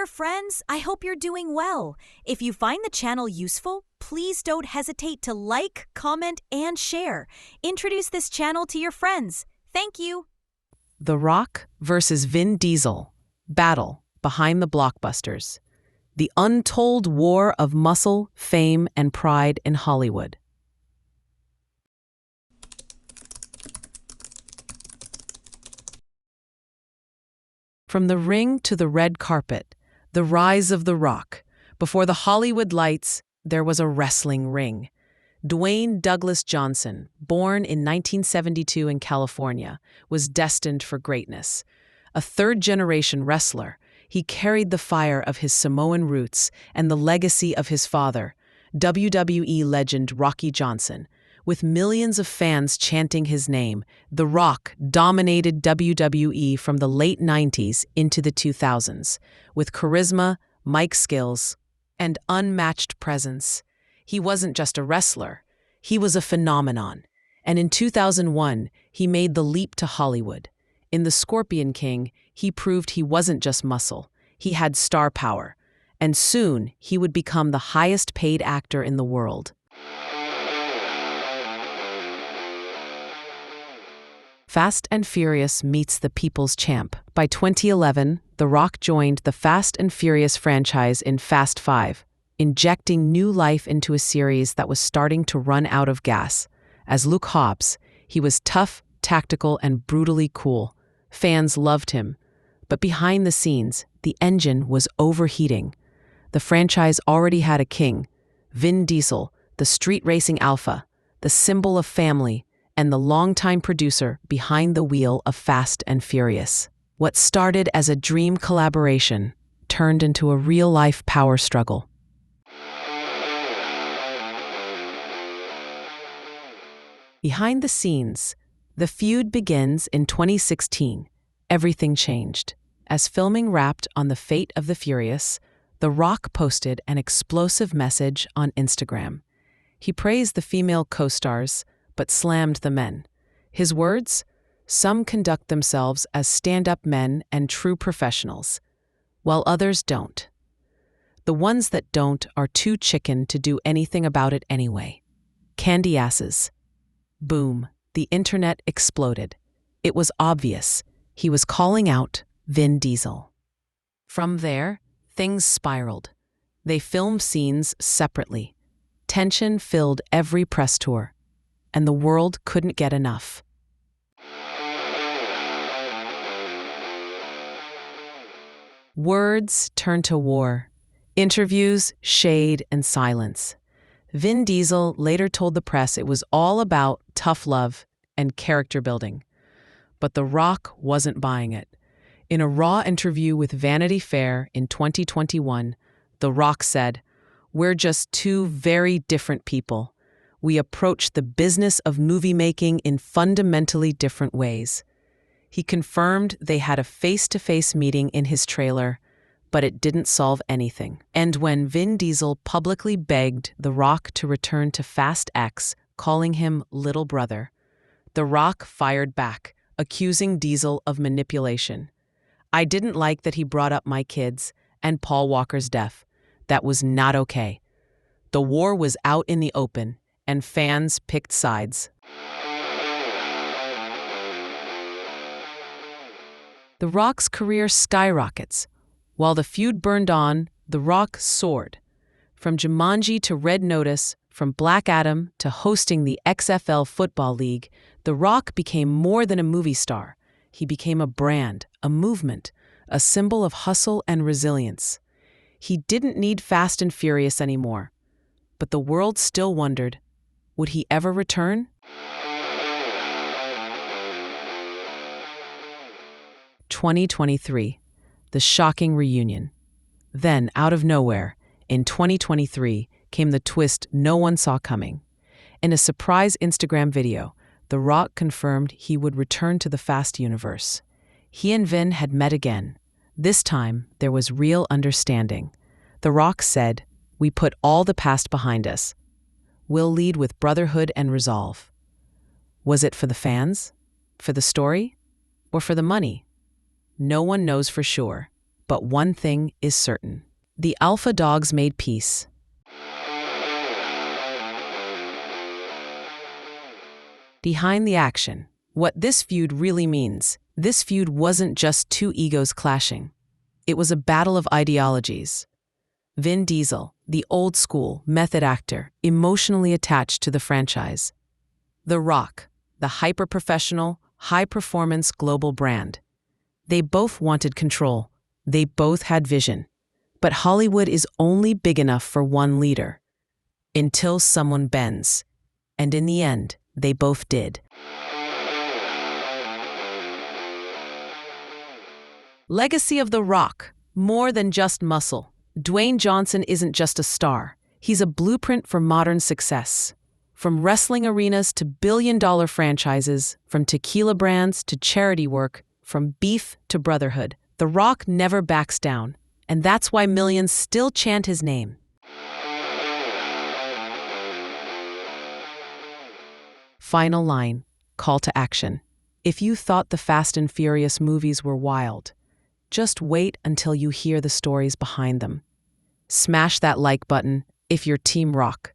dear friends. I hope you're doing well. If you find the channel useful, please don't hesitate to like, comment, and share. Introduce this channel to your friends. Thank you. The Rock versus Vin Diesel. Battle behind the blockbusters. The untold war of muscle, fame, and pride in Hollywood. From the ring to the red carpet, the rise of The Rock. Before the Hollywood lights, there was a wrestling ring. Dwayne Douglas Johnson, born in 1972 in California, was destined for greatness. A third-generation wrestler, he carried the fire of his Samoan roots and the legacy of his father, WWE legend Rocky Johnson. With millions of fans chanting his name, The Rock dominated WWE from the late 90s into the 2000s. With charisma, mic skills, and unmatched presence, he wasn't just a wrestler, he was a phenomenon. And in 2001, he made the leap to Hollywood. In The Scorpion King, he proved he wasn't just muscle, he had star power. And soon, he would become the highest-paid actor in the world. Fast and Furious meets the People's Champ. By 2011, The Rock joined the Fast and Furious franchise in Fast 5, injecting new life into a series that was starting to run out of gas. As Luke Hobbs, he was tough, tactical, and brutally cool. Fans loved him. But behind the scenes, the engine was overheating. The franchise already had a king, Vin Diesel, the street racing alpha, the symbol of family, and the longtime producer behind the wheel of Fast and Furious. What started as a dream collaboration turned into a real-life power struggle. Behind the scenes, the feud begins in 2016. Everything changed. As filming wrapped on the fate of the Furious, The Rock posted an explosive message on Instagram. He praised the female co-stars, but slammed the men. His words? Some conduct themselves as stand-up men and true professionals, while others don't. The ones that don't are too chicken to do anything about it anyway. Candy asses. Boom, the internet exploded. It was obvious. He was calling out Vin Diesel. From there, things spiraled. They filmed scenes separately. Tension filled every press tour, and the world couldn't get enough. Words turned to war. Interviews, shade, and silence. Vin Diesel later told the press it was all about tough love and character building. But The Rock wasn't buying it. In a raw interview with Vanity Fair in 2021, The Rock said, "We're just two very different people. We approach the business of movie making in fundamentally different ways." He confirmed they had a face-to-face meeting in his trailer, but it didn't solve anything. And when Vin Diesel publicly begged The Rock to return to Fast X, calling him little brother, The Rock fired back, accusing Diesel of manipulation. "I didn't like that he brought up my kids and Paul Walker's death. That was not okay. The war was out in the open, and fans picked sides." The Rock's career skyrockets. While the feud burned on, The Rock soared. From Jumanji to Red Notice, from Black Adam to hosting the XFL Football League, The Rock became more than a movie star. He became a brand, a movement, a symbol of hustle and resilience. He didn't need Fast and Furious anymore. But the world still wondered, would he ever return? "2023, the shocking reunion." Then, out of nowhere, in 2023, came the twist no one saw coming. In a surprise Instagram video, The Rock confirmed he would return to the Fast universe. He and Vin had met again. This time, there was real understanding. The Rock said, "We put all the past behind us. We'll lead with brotherhood and resolve." Was it for the fans? For the story? Or for the money? No one knows for sure. But one thing is certain. The alpha dogs made peace. Behind the action, what this feud really means. This feud wasn't just two egos clashing. It was a battle of ideologies. Vin Diesel, the old-school method actor, emotionally attached to the franchise. The Rock, the hyper-professional, high-performance global brand. They both wanted control. They both had vision. But Hollywood is only big enough for one leader. Until someone bends. And in the end, they both did. Legacy of The Rock. More than just muscle. Dwayne Johnson isn't just a star. He's a blueprint for modern success. From wrestling arenas to billion-dollar franchises, from tequila brands to charity work, from beef to brotherhood, The Rock never backs down. And that's why millions still chant his name. Final line, call to action. If you thought the Fast and Furious movies were wild, just wait until you hear the stories behind them. Smash that like button if you're Team Rock.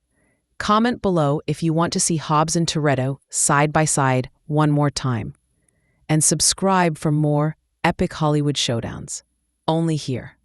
Comment below if you want to see Hobbs and Toretto side by side one more time. And subscribe for more epic Hollywood showdowns. Only here.